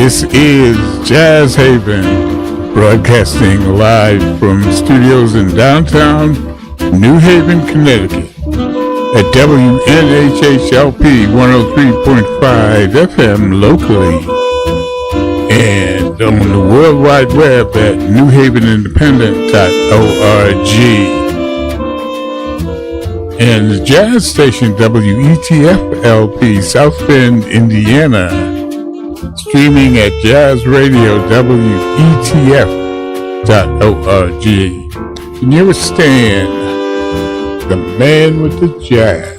This is Jazz Haven, broadcasting live from studios in downtown New Haven, Connecticut at WNHHLP 103.5 FM locally and on the World Wide Web at newhavenindependent.org and the jazz station WETF-LP South Bend, Indiana, streaming at jazzradio.wetf.org. Can you withstand the man with the jazz?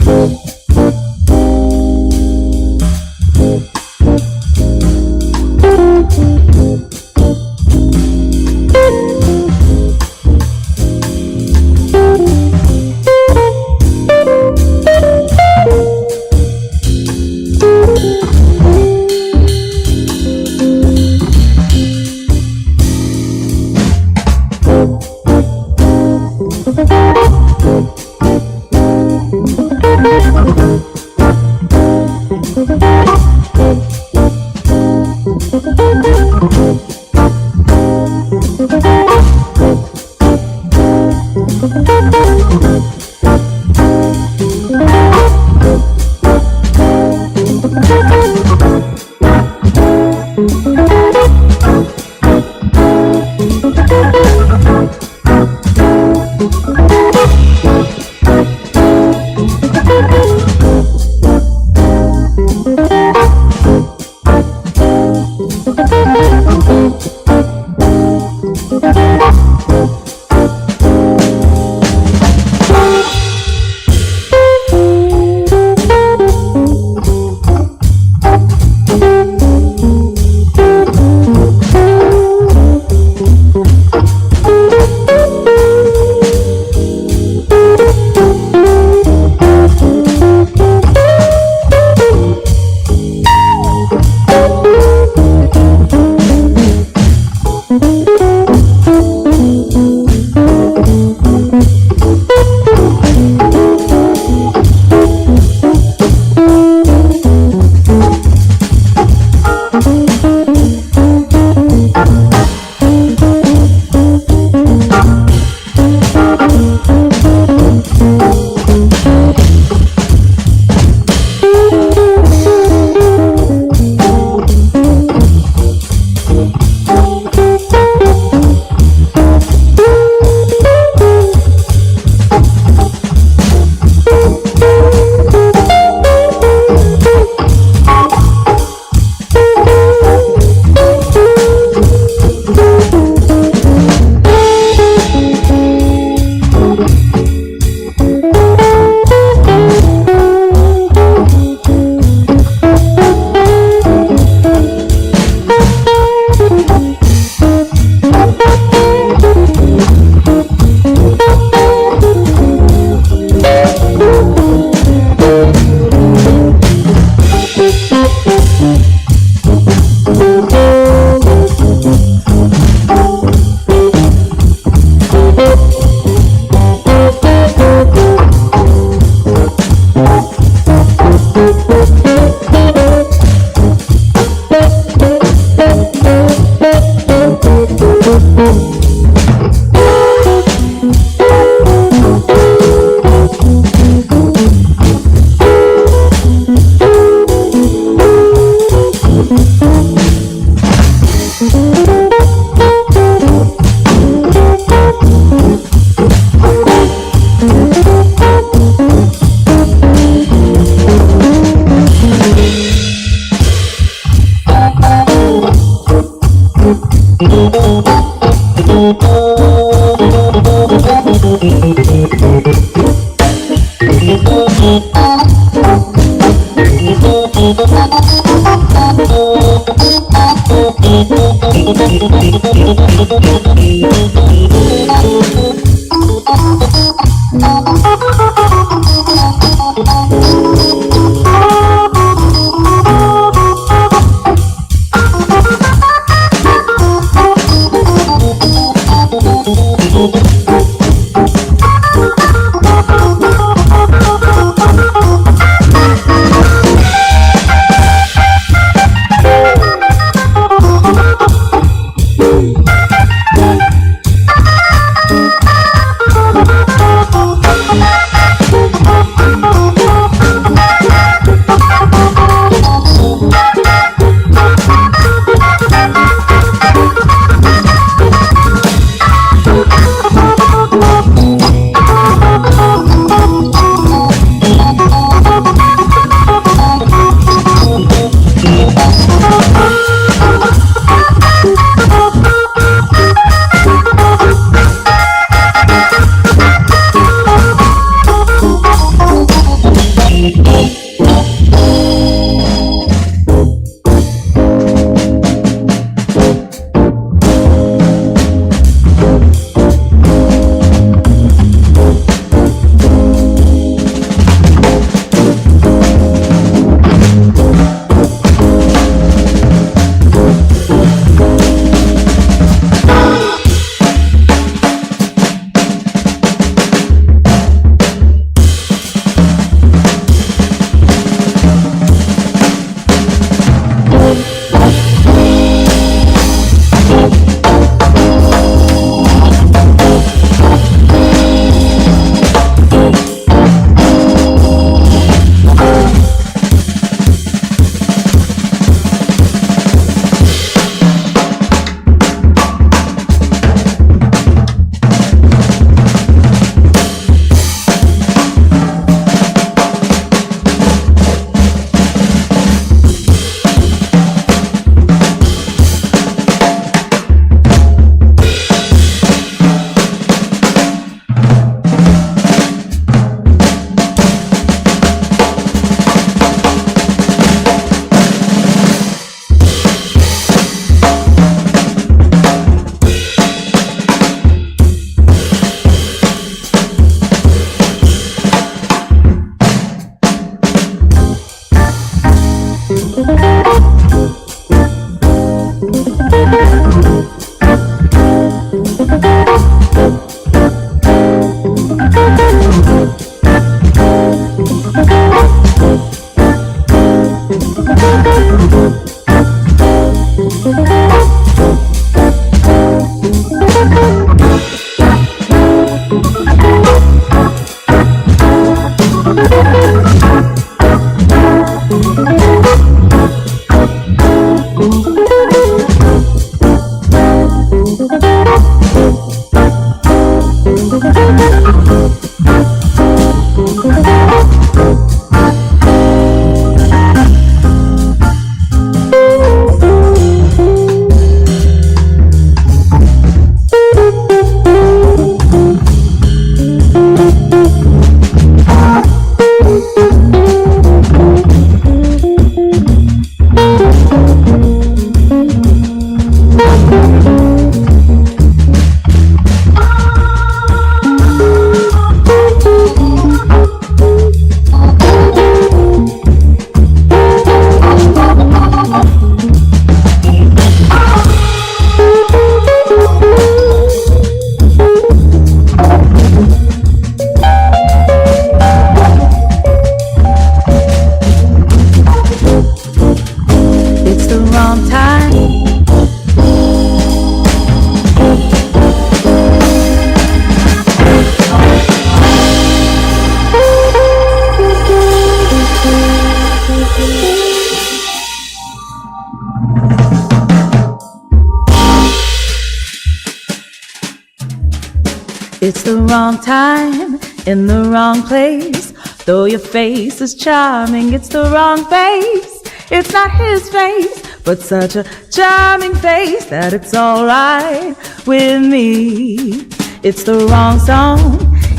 It's the wrong time in the wrong place. Though your face is charming, it's the wrong face. It's not his face, but such a charming face that it's alright with me. It's the wrong song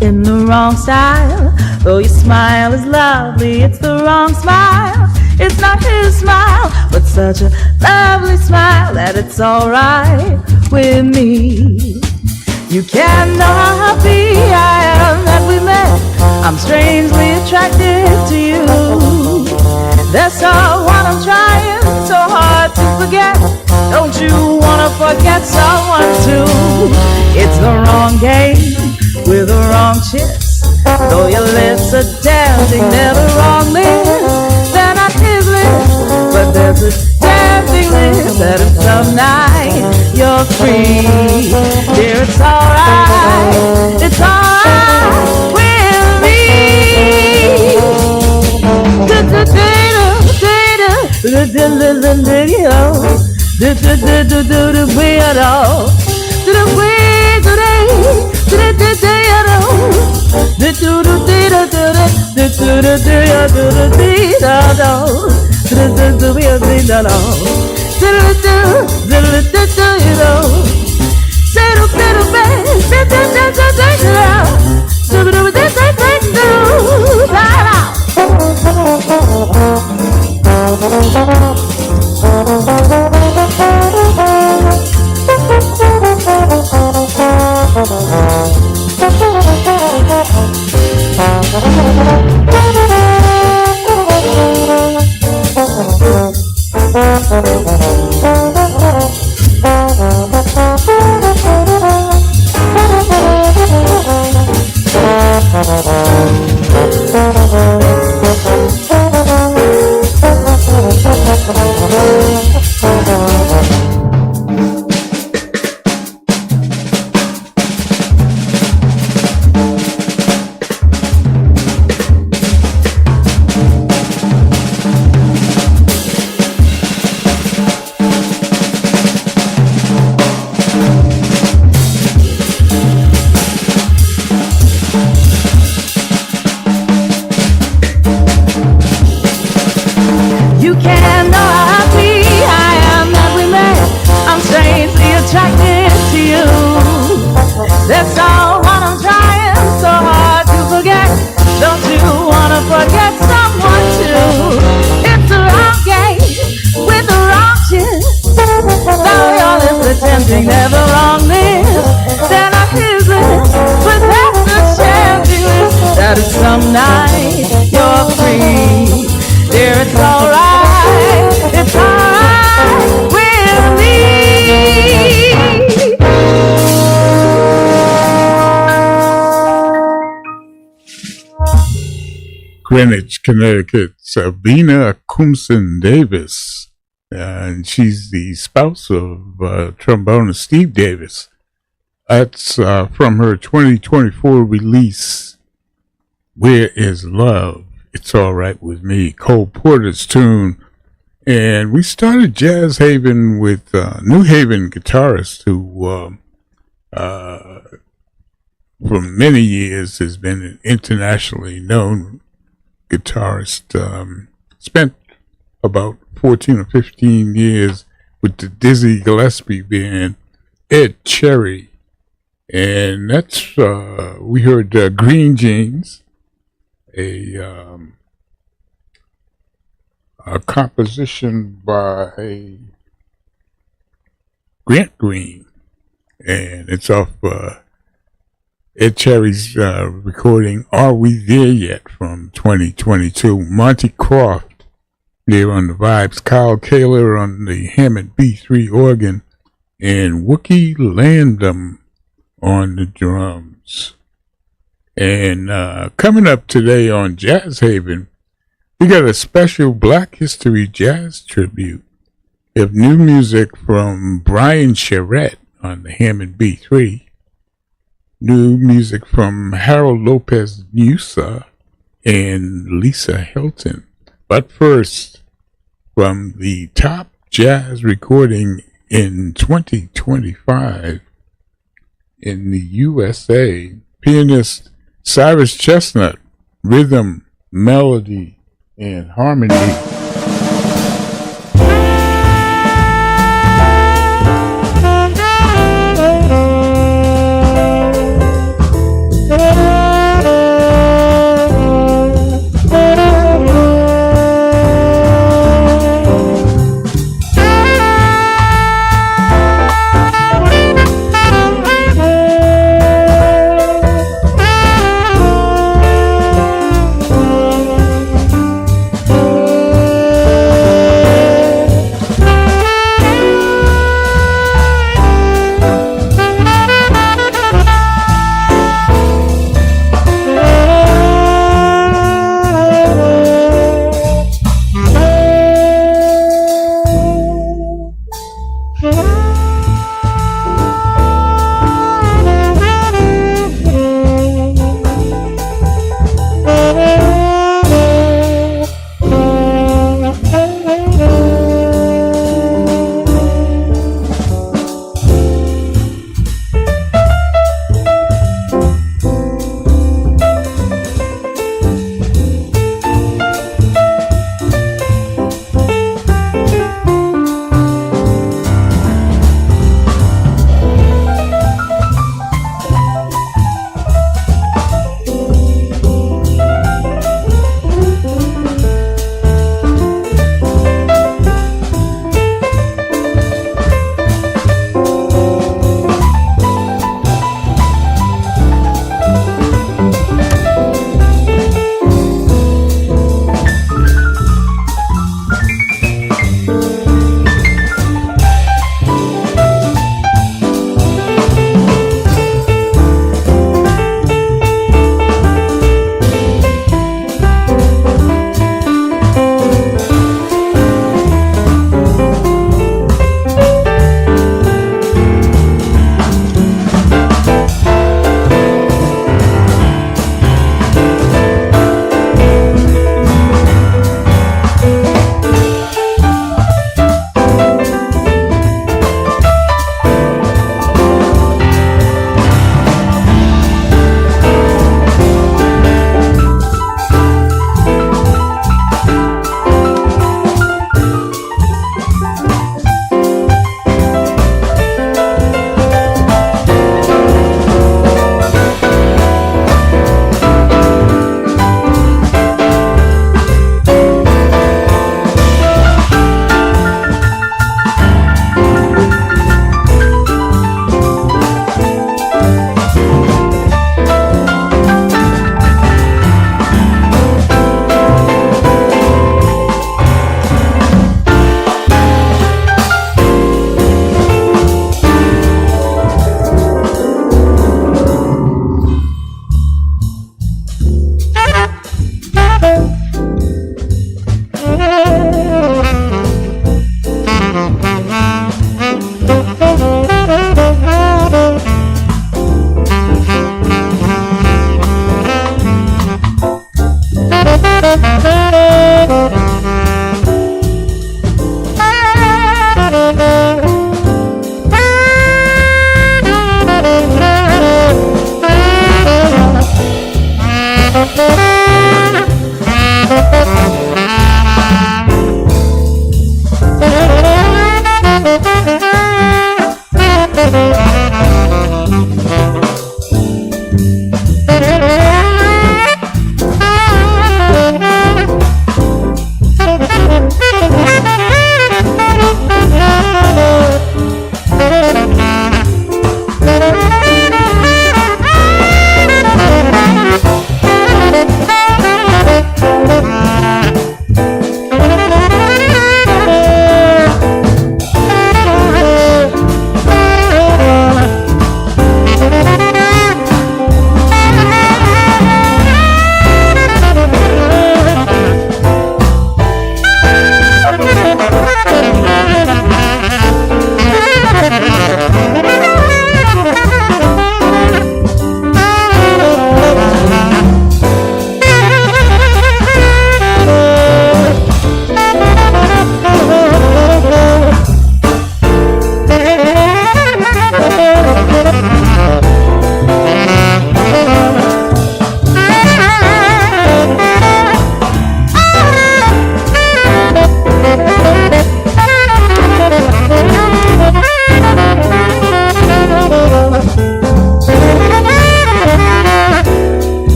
in the wrong style. Though your smile is lovely, it's the wrong smile. It's not his smile, but such a lovely smile that it's alright with me. You can't know how happy I am that we met. I'm strangely attracted to you. That's all what I'm trying so hard to forget. Don't you wanna forget someone too? It's the wrong game with the wrong chips. Though your lips are dancing, they're the wrong lips. They're not his lips, but there's a dancing lips that if some night you're free, dear, it's alright. It's alright with me. Greenwich, Connecticut, Sabina Kumson Davis. And she's the spouse of trombonist Steve Davis. That's from her 2024 release, Where Is Love? It's All Right With Me, Cole Porter's tune. And we started Jazz Haven with New Haven guitarist who for many years has been an internationally known guitarist. Spent about 14 or 15 years with the Dizzy Gillespie band, Ed Cherry. And that's, we heard Green Jeans, a composition by Grant Green. And it's off Ed Cherry's recording Are We There Yet from 2022. Monty Croft there on the vibes, Kyle Kaler on the Hammond B3 organ, and Wookie Landum on the drums. And coming up today on Jazz Haven, we got a special Black History Jazz tribute. We have new music from Brian Charette on the Hammond B3, new music from Harold Lopez Nusa and Lisa Hilton. But first, from the top jazz recording in 2025 in the USA, pianist Cyrus Chestnut, rhythm, melody, and harmony.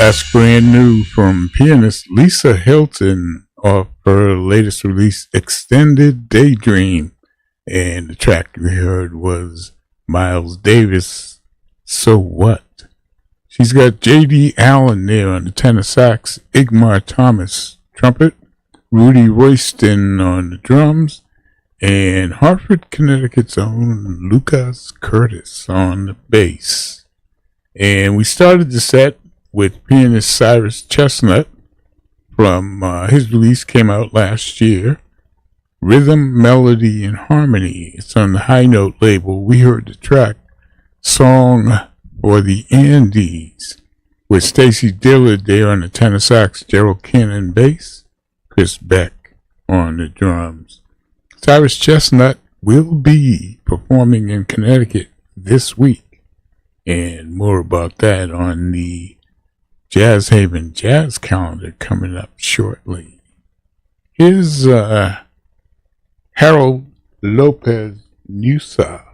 That's brand new from pianist Lisa Hilton off her latest release, Extended Daydream. And the track we heard was Miles Davis, So What? She's got J.D. Allen there on the tenor sax, Igmar Thomas trumpet, Rudy Royston on the drums, and Hartford, Connecticut's own Lucas Curtis on the bass. And we started the set with pianist Cyrus Chestnut from his release came out last year, Rhythm, Melody, and Harmony. It's on the High Note label. We heard the track Song for the Andes with Stacy Dillard there on the tenor sax, Gerald Cannon bass, Chris Beck on the drums. Cyrus Chestnut will be performing in Connecticut this week, and more about that on the Jazz Haven Jazz calendar coming up shortly. Here's Harold Lopez Nusa.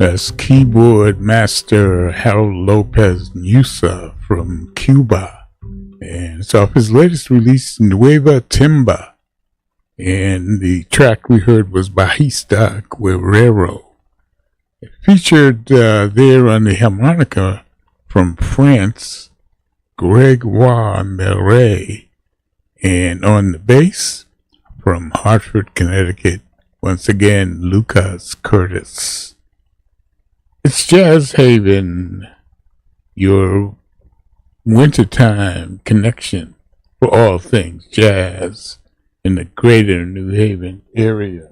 That's keyboard master Harold Lopez Nusa from Cuba. And it's off his latest release, Nueva Timba. And the track we heard was Bajista Guerrero. It featured there on the harmonica from France, Gregoire Meret. And on the bass from Hartford, Connecticut, once again, Lucas Curtis. It's Jazz Haven, your wintertime connection for all things jazz in the greater New Haven area.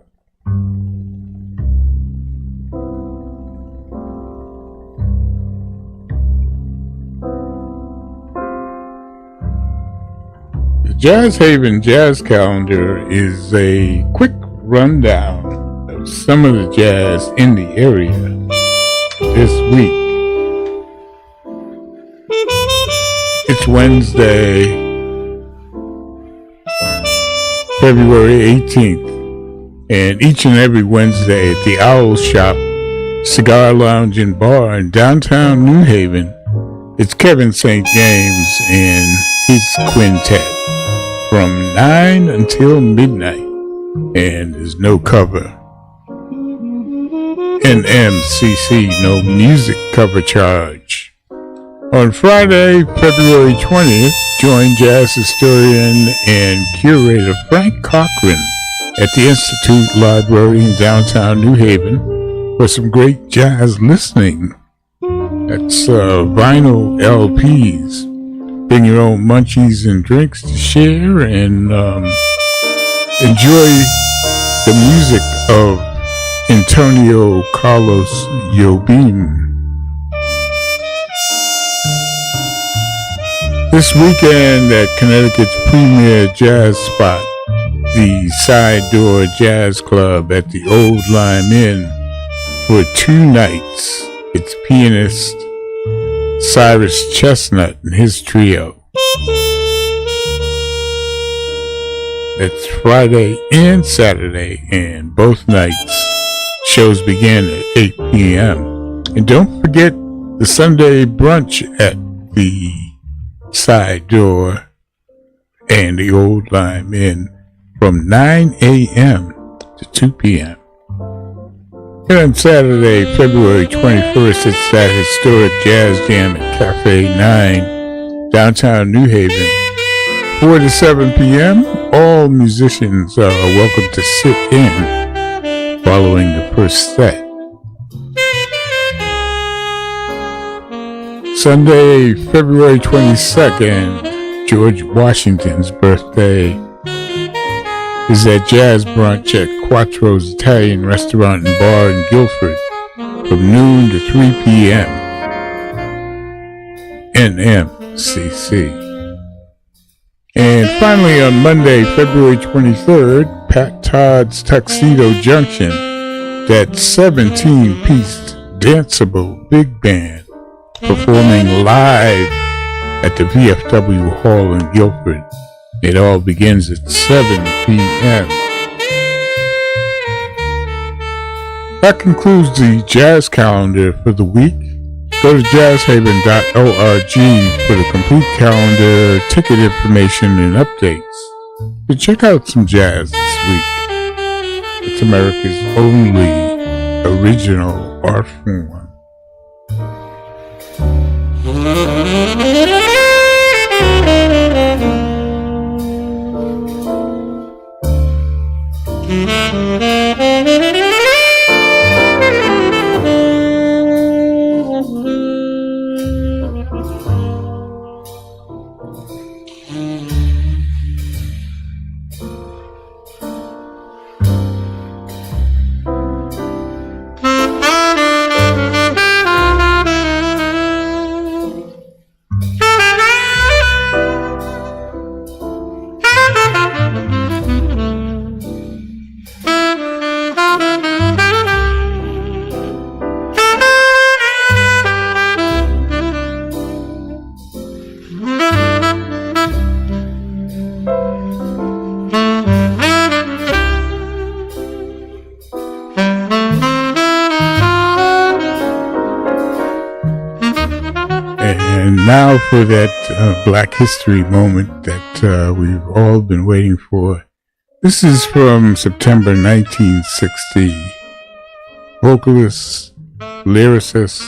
The Jazz Haven Jazz Calendar is a quick rundown of some of the jazz in the area this week. It's Wednesday, February 18th, and each and every Wednesday at the Owl Shop Cigar Lounge and Bar in downtown New Haven, it's Kevin St. James and his quintet from 9 until midnight, and there's no cover. NMCC, no music cover charge. On Friday, February 20th, join jazz historian and curator Frank Cochran at the Institute Library in downtown New Haven for some great jazz listening. That's vinyl LPs. Bring your own munchies and drinks to share and enjoy the music of Antonio Carlos Jobim. This weekend at Connecticut's premier jazz spot, the Side Door Jazz Club at the Old Lime Inn, for 2 nights. It's pianist Cyrus Chestnut and his trio. It's Friday and Saturday, and both nights shows begin at 8 p.m. And don't forget the Sunday brunch at the Side Door and the Old Lime Inn from 9 a.m. to 2 p.m. And on Saturday, February 21st, it's that historic jazz jam at Cafe 9, downtown New Haven, 4 to 7 p.m. All musicians are welcome to sit in following the first set. Sunday, February 22nd, George Washington's birthday, is at Jazz Brunch at Quattro's Italian Restaurant and Bar in Guilford from noon to 3 p.m. NMCC. And finally on Monday, February 23rd, Pat Todd's Tuxedo Junction, that 17-piece danceable big band performing live at the VFW Hall in Guilford. It all begins at 7 p.m. That concludes the jazz calendar for the week. Go to jazzhaven.org for the complete calendar, ticket information, and updates. And check out some jazz this week. It's America's only original art form. And now for that Black History moment that we've all been waiting for. This is from September 1960. Vocalist, lyricist,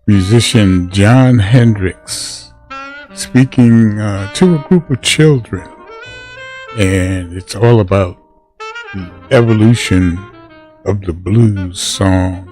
musician Jon Hendricks speaking to a group of children. And it's all about the evolution of the blues song.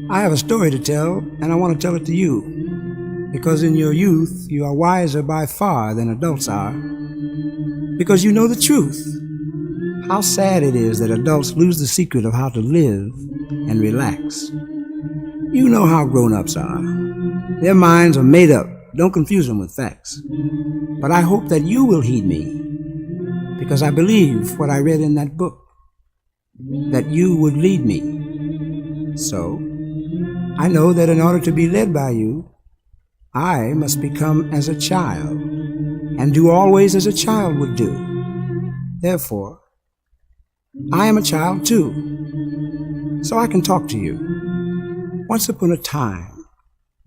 I have a story to tell, and I want to tell it to you, because in your youth you are wiser by far than adults are, because you know the truth. How sad it is that adults lose the secret of how to live and relax. You know how grown-ups are. Their minds are made up. Don't confuse them with facts. But I hope that you will heed me, because I believe what I read in that book, that you would lead me. So, I know that in order to be led by you, I must become as a child and do always as a child would do. Therefore, I am a child too, so I can talk to you. Once upon a time,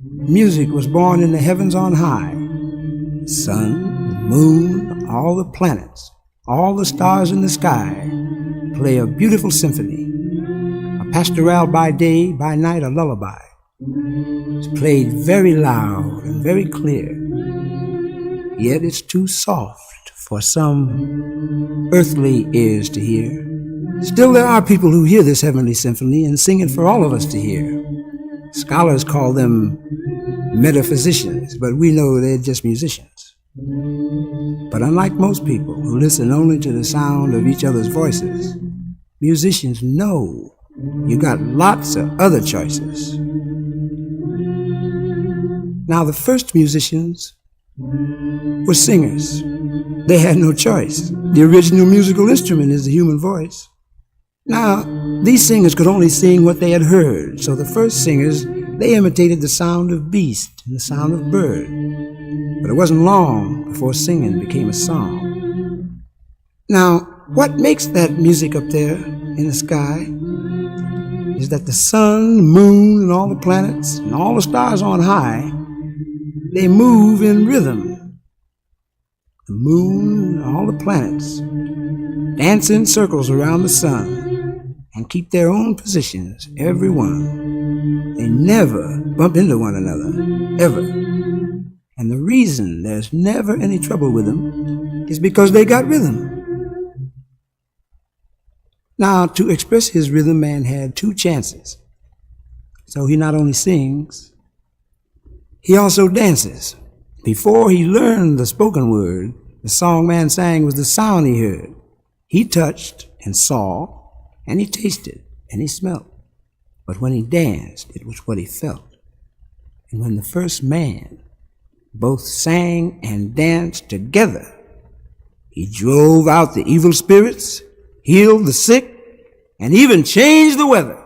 music was born in the heavens on high. The sun, the moon, all the planets, all the stars in the sky play a beautiful symphony. Pastoral by day, by night a lullaby. It's played very loud and very clear, yet it's too soft for some earthly ears to hear. Still, there are people who hear this heavenly symphony and sing it for all of us to hear. Scholars call them metaphysicians, but we know they're just musicians. But unlike most people who listen only to the sound of each other's voices, musicians know you got lots of other choices. Now, the first musicians were singers. They had no choice. The original musical instrument is the human voice. Now, these singers could only sing what they had heard, so the first singers, they imitated the sound of beast and the sound of bird. But it wasn't long before singing became a song. Now, what makes that music up there in the sky is that the sun, the moon, and all the planets, and all the stars on high, they move in rhythm. The moon and all the planets dance in circles around the sun and keep their own positions, every one. They never bump into one another, ever. And the reason there's never any trouble with them is because they got rhythm. Now, to express his rhythm, man had two chances. So he not only sings, he also dances. Before he learned the spoken word, the song man sang was the sound he heard. He touched and saw, and he tasted and he smelt. But when he danced, it was what he felt. And when the first man both sang and danced together, he drove out the evil spirits, healed the sick, and even changed the weather.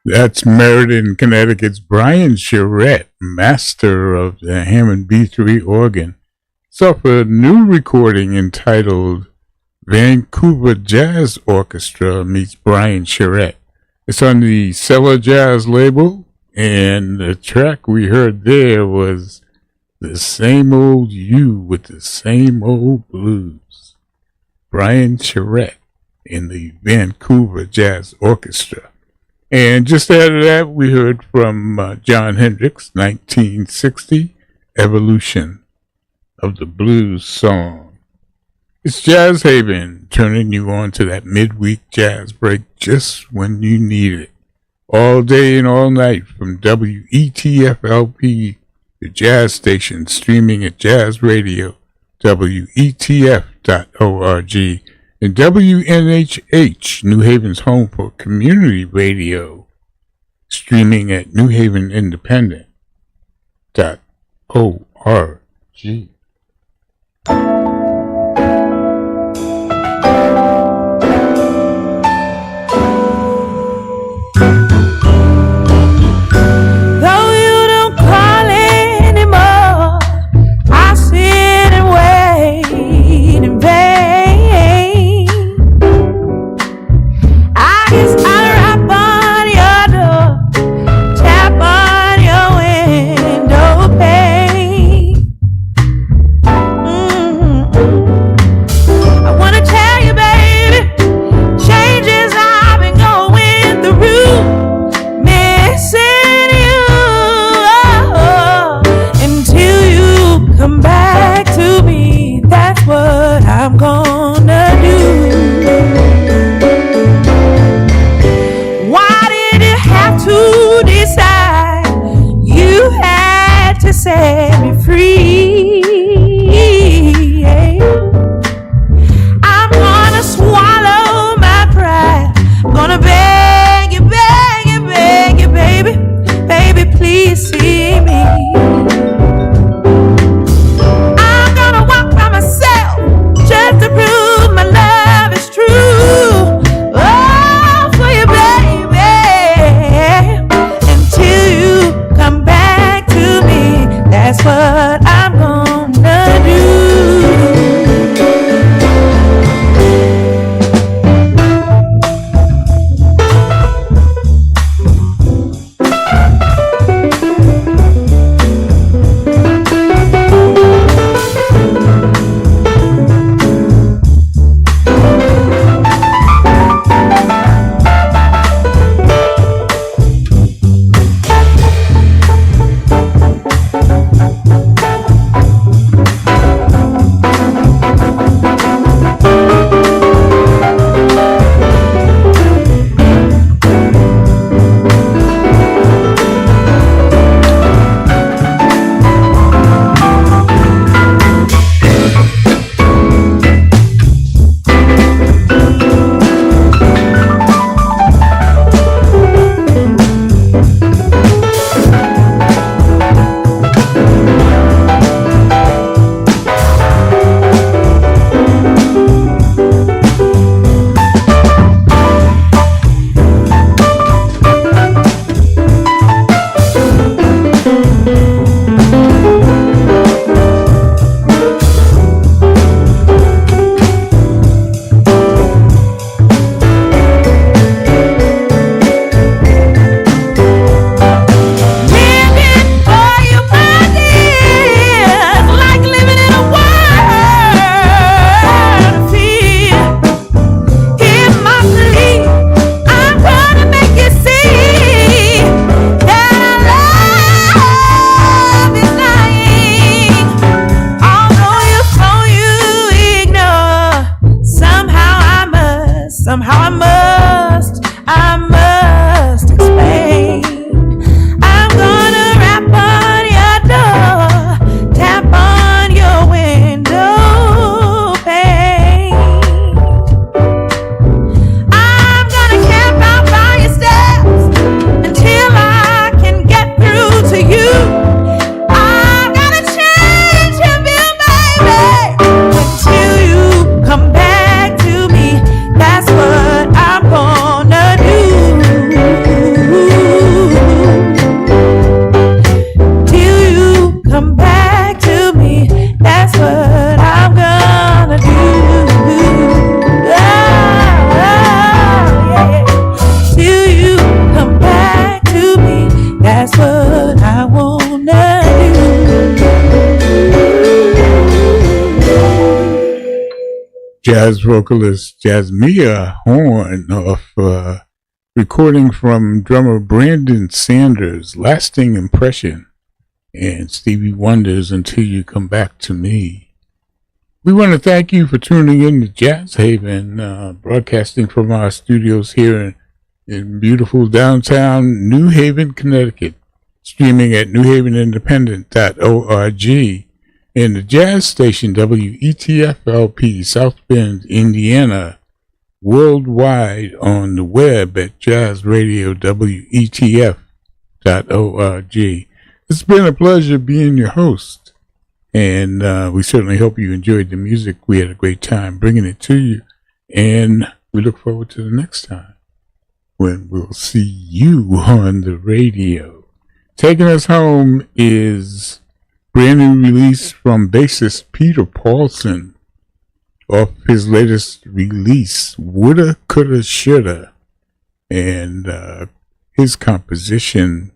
That's Meriden, Connecticut's Brian Charette, master of the Hammond B3 organ. It's off a new recording entitled Vancouver Jazz Orchestra meets Brian Charette. It's on the Cellar Jazz label, and the track we heard there was The Same Old You with the Same Old Blues. Brian Charette in the Vancouver Jazz Orchestra. And just after that, we heard from John Hendricks, 1960, Evolution of the Blues Song. It's Jazz Haven, turning you on to that midweek jazz break just when you need it. All day and all night from WETF-LP, the jazz station, streaming at Jazz Radio, WETF.org. And WNHH, New Haven's home for community radio, streaming at newhavenindependent.org. Though you don't call anymore, I sit and wait in vain. I guess I'll rap on your door, tap on your window pane. jazz vocalist Jasmia Horn off recording from drummer Brandon Sanders, Lasting Impression, and Stevie Wonder's Until You Come Back to Me. We want to thank you for tuning in to Jazz Haven, broadcasting from our studios here in beautiful downtown New Haven, Connecticut, streaming at newhavenindependent.org, and the jazz station WETFLP, South Bend, Indiana, worldwide on the web at jazzradiowetf.org. It's been a pleasure being your host, and we certainly hope you enjoyed the music. We had a great time bringing it to you, and we look forward to the next time when we'll see you on the radio. Taking us home is brand new release from bassist Peter Paulson off his latest release, Woulda, Coulda, Shoulda, and his composition,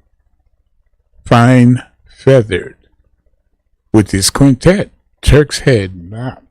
Fine Feathered, with his quintet, Turk's Head Mount.